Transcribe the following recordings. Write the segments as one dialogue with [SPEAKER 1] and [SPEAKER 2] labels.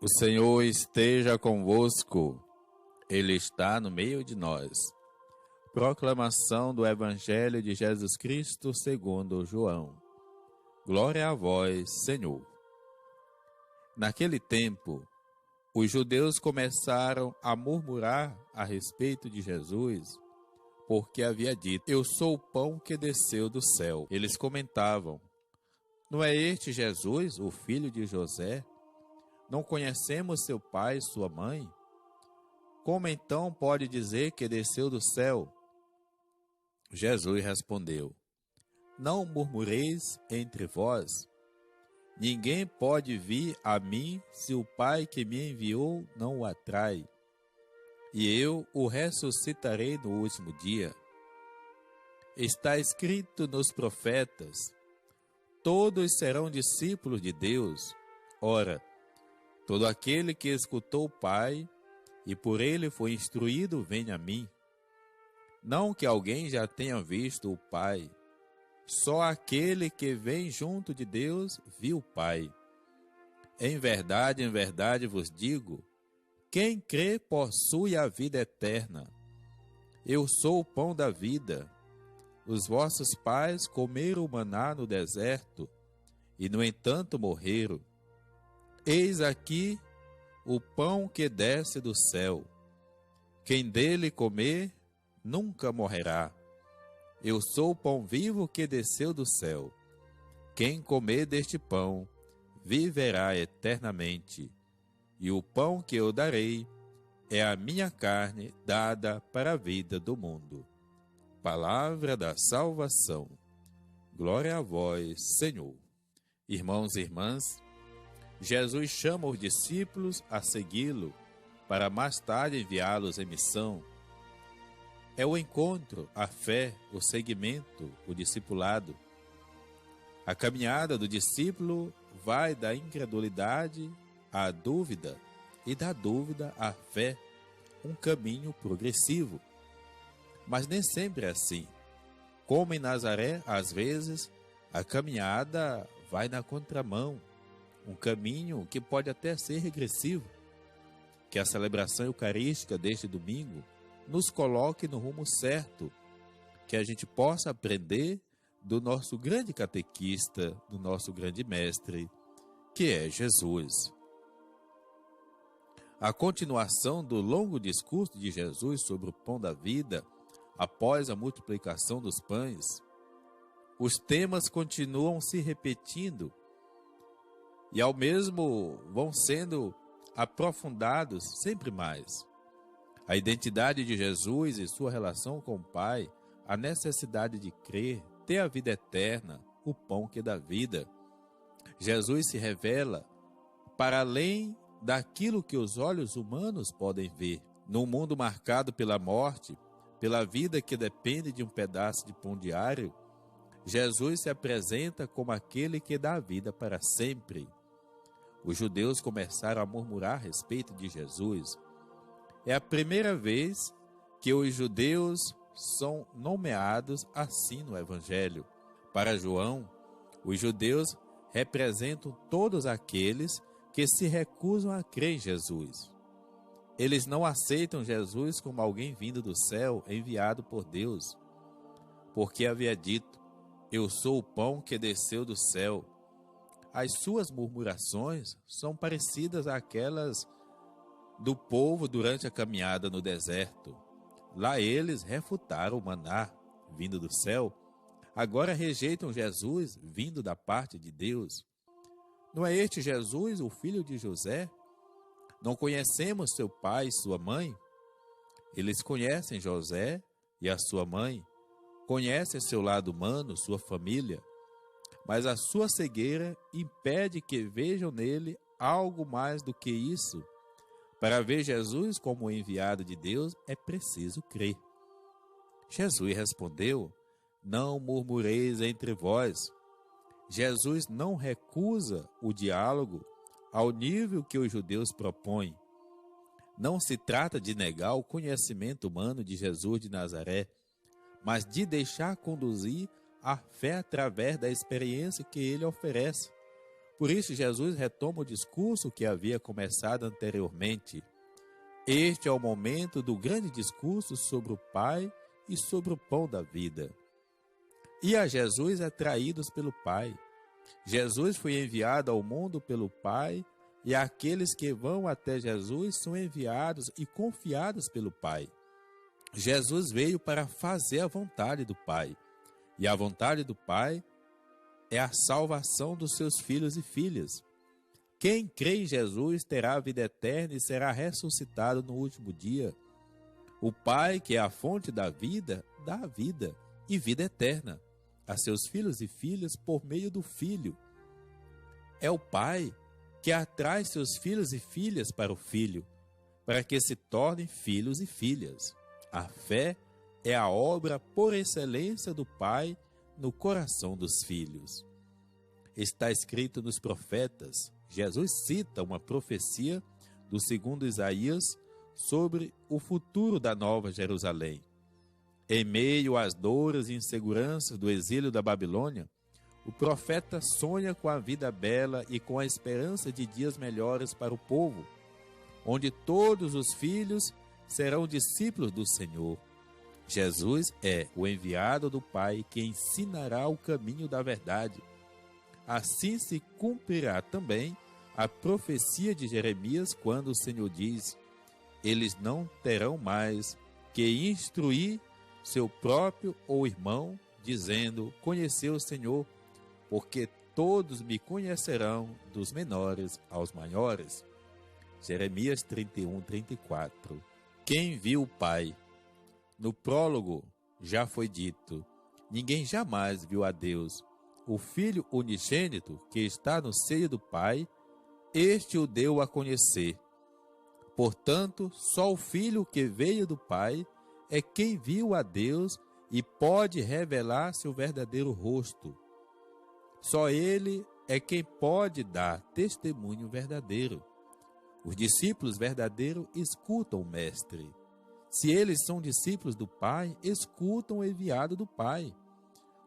[SPEAKER 1] O Senhor esteja convosco, Ele está no meio de nós. Proclamação do Evangelho de Jesus Cristo segundo João. Glória a vós, Senhor. Naquele tempo, os judeus começaram a murmurar a respeito de Jesus, porque havia dito: Eu sou o pão que desceu do céu. Eles comentavam: Não é este Jesus, o filho de José? Não conhecemos seu pai e sua mãe? Como então pode dizer que desceu do céu? Jesus respondeu: Não murmureis entre vós. Ninguém pode vir a mim se o Pai que me enviou não o atrai. E eu o ressuscitarei no último dia. Está escrito nos profetas: Todos serão discípulos de Deus. Ora, todo aquele que escutou o Pai e por ele foi instruído, vem a mim. Não que alguém já tenha visto o Pai, só aquele que vem junto de Deus viu o Pai. Em verdade vos digo, quem crê possui a vida eterna. Eu sou o pão da vida. Os vossos pais comeram o maná no deserto e, no entanto, morreram. Eis aqui o pão que desce do céu. Quem dele comer, nunca morrerá. Eu sou o pão vivo que desceu do céu. Quem comer deste pão, viverá eternamente. E o pão que eu darei é a minha carne dada para a vida do mundo. Palavra da salvação. Glória a vós, Senhor. Irmãos e irmãs, Jesus chama os discípulos a segui-lo, para mais tarde enviá-los em missão. É o encontro, a fé, o seguimento, o discipulado. A caminhada do discípulo vai da incredulidade à dúvida e da dúvida à fé, um caminho progressivo. Mas nem sempre é assim. Como em Nazaré, às vezes, a caminhada vai na contramão, um caminho que pode até ser regressivo. Que a celebração eucarística deste domingo nos coloque no rumo certo, que a gente possa aprender do nosso grande catequista, do nosso grande mestre, que é Jesus. A continuação do longo discurso de Jesus sobre o pão da vida, após a multiplicação dos pães, os temas continuam se repetindo e ao mesmo vão sendo aprofundados sempre mais. A identidade de Jesus e sua relação com o Pai, a necessidade de crer, ter a vida eterna, o pão que dá vida. Jesus se revela para além daquilo que os olhos humanos podem ver. Num mundo marcado pela morte, pela vida que depende de um pedaço de pão diário, Jesus se apresenta como aquele que dá a vida para sempre. Os judeus começaram a murmurar a respeito de Jesus. É a primeira vez que os judeus são nomeados assim no Evangelho. Para João, os judeus representam todos aqueles que se recusam a crer em Jesus. Eles não aceitam Jesus como alguém vindo do céu, enviado por Deus, porque havia dito: Eu sou o pão que desceu do céu. As suas murmurações são parecidas àquelas do povo durante a caminhada no deserto. Lá eles refutaram o maná vindo do céu. Agora rejeitam Jesus vindo da parte de Deus. Não é este Jesus, o filho de José? Não conhecemos seu pai e sua mãe? Eles conhecem José e a sua mãe, conhecem seu lado humano, sua família, mas a sua cegueira impede que vejam nele algo mais do que isso. Para ver Jesus como o enviado de Deus, é preciso crer. Jesus respondeu: Não murmureis entre vós. Jesus não recusa o diálogo ao nível que os judeus propõem. Não se trata de negar o conhecimento humano de Jesus de Nazaré, mas de deixar conduzir a fé através da experiência que ele oferece. Por isso, Jesus retoma o discurso que havia começado anteriormente. Este é o momento do grande discurso sobre o Pai e sobre o pão da vida. E a Jesus atraídos pelo Pai. Jesus foi enviado ao mundo pelo Pai, e aqueles que vão até Jesus são enviados e confiados pelo Pai. Jesus veio para fazer a vontade do Pai, e a vontade do Pai é a salvação dos seus filhos e filhas. Quem crê em Jesus terá a vida eterna e será ressuscitado no último dia. O Pai, que é a fonte da vida, dá a vida e vida eterna a seus filhos e filhas por meio do Filho. É o Pai que atrai seus filhos e filhas para o Filho, para que se tornem filhos e filhas. A fé é a obra por excelência do Pai no coração dos filhos. Está escrito nos profetas. Jesus cita uma profecia do segundo Isaías sobre o futuro da Nova Jerusalém. Em meio às dores e inseguranças do exílio da Babilônia, o profeta sonha com a vida bela e com a esperança de dias melhores para o povo, onde todos os filhos serão discípulos do Senhor. Jesus é o enviado do Pai que ensinará o caminho da verdade. Assim se cumprirá também a profecia de Jeremias, quando o Senhor diz: eles não terão mais que instruir seu próprio ou irmão, dizendo: conheceu o Senhor, porque todos me conhecerão, dos menores aos maiores. Jeremias 31:34. Quem viu o Pai? No prólogo já foi dito: ninguém jamais viu a Deus. O Filho unigênito, que está no seio do Pai, este o deu a conhecer. Portanto, só o Filho que veio do Pai é quem viu a Deus e pode revelar seu verdadeiro rosto. Só Ele é quem pode dar testemunho verdadeiro. Os discípulos verdadeiros escutam o Mestre. Se eles são discípulos do Pai, escutam o enviado do Pai.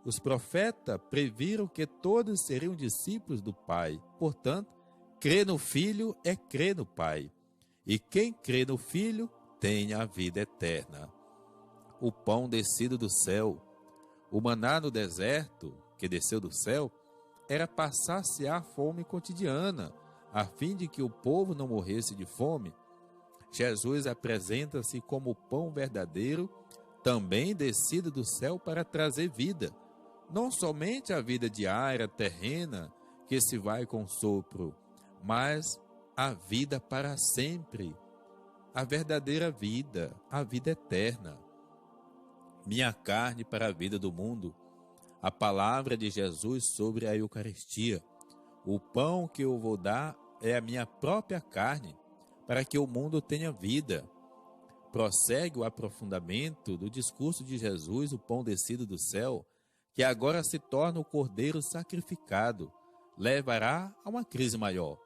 [SPEAKER 1] Os profetas previram que todos seriam discípulos do Pai. Portanto, crer no Filho é crer no Pai. E quem crê no Filho tem a vida eterna. O pão descido do céu, o maná no deserto, que desceu do céu, era para saciar a fome cotidiana, a fim de que o povo não morresse de fome. Jesus apresenta-se como o pão verdadeiro, também descido do céu para trazer vida. Não somente a vida diária, terrena, que se vai com sopro, mas a vida para sempre, a verdadeira vida, a vida eterna. Minha carne para a vida do mundo. A palavra de Jesus sobre a Eucaristia. O pão que eu vou dar é a minha própria carne, para que o mundo tenha vida. Prossegue o aprofundamento do discurso de Jesus, o pão descido do céu, que agora se torna o cordeiro sacrificado, levará a uma crise maior.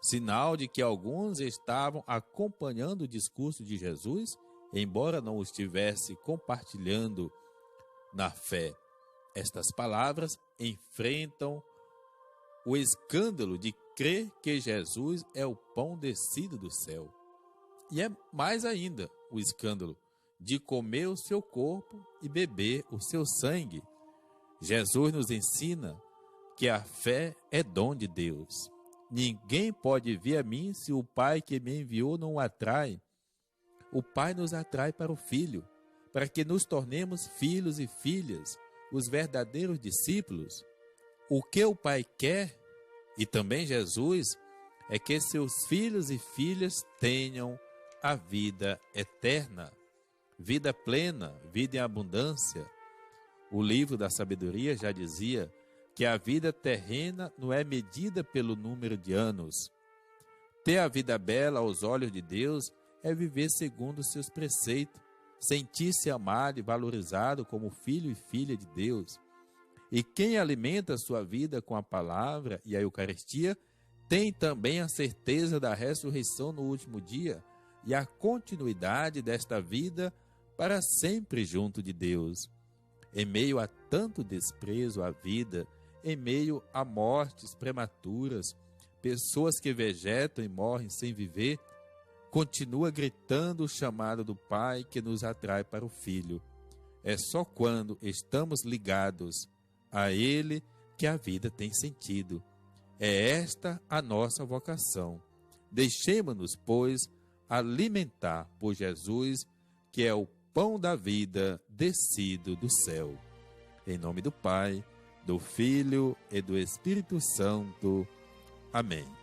[SPEAKER 1] Sinal de que alguns estavam acompanhando o discurso de Jesus, embora não o estivesse compartilhando na fé. Estas palavras enfrentam o escândalo de crer que Jesus é o pão descido do céu. E é mais ainda o escândalo de comer o seu corpo e beber o seu sangue. Jesus nos ensina que a fé é dom de Deus. Ninguém pode vir a mim se o Pai que me enviou não o atrai. O Pai nos atrai para o Filho, para que nos tornemos filhos e filhas, os verdadeiros discípulos. O que o Pai quer, e também Jesus, é que seus filhos e filhas tenham a vida eterna, vida plena, vida em abundância. O livro da sabedoria já dizia que a vida terrena não é medida pelo número de anos. Ter a vida bela aos olhos de Deus é viver segundo os seus preceitos, sentir-se amado e valorizado como filho e filha de Deus. E quem alimenta a sua vida com a palavra e a Eucaristia tem também a certeza da ressurreição no último dia e a continuidade desta vida para sempre junto de Deus. Em meio a tanto desprezo à vida em meio a mortes prematuras, pessoas que vegetam e morrem sem viver, continua gritando o chamado do Pai que nos atrai para o Filho. É só quando estamos ligados a Ele que a vida tem sentido. É esta a nossa vocação. Deixemo-nos, pois, alimentar por Jesus, que é o pão da vida descido do céu. Em nome do Pai, do Filho e do Espírito Santo. Amém.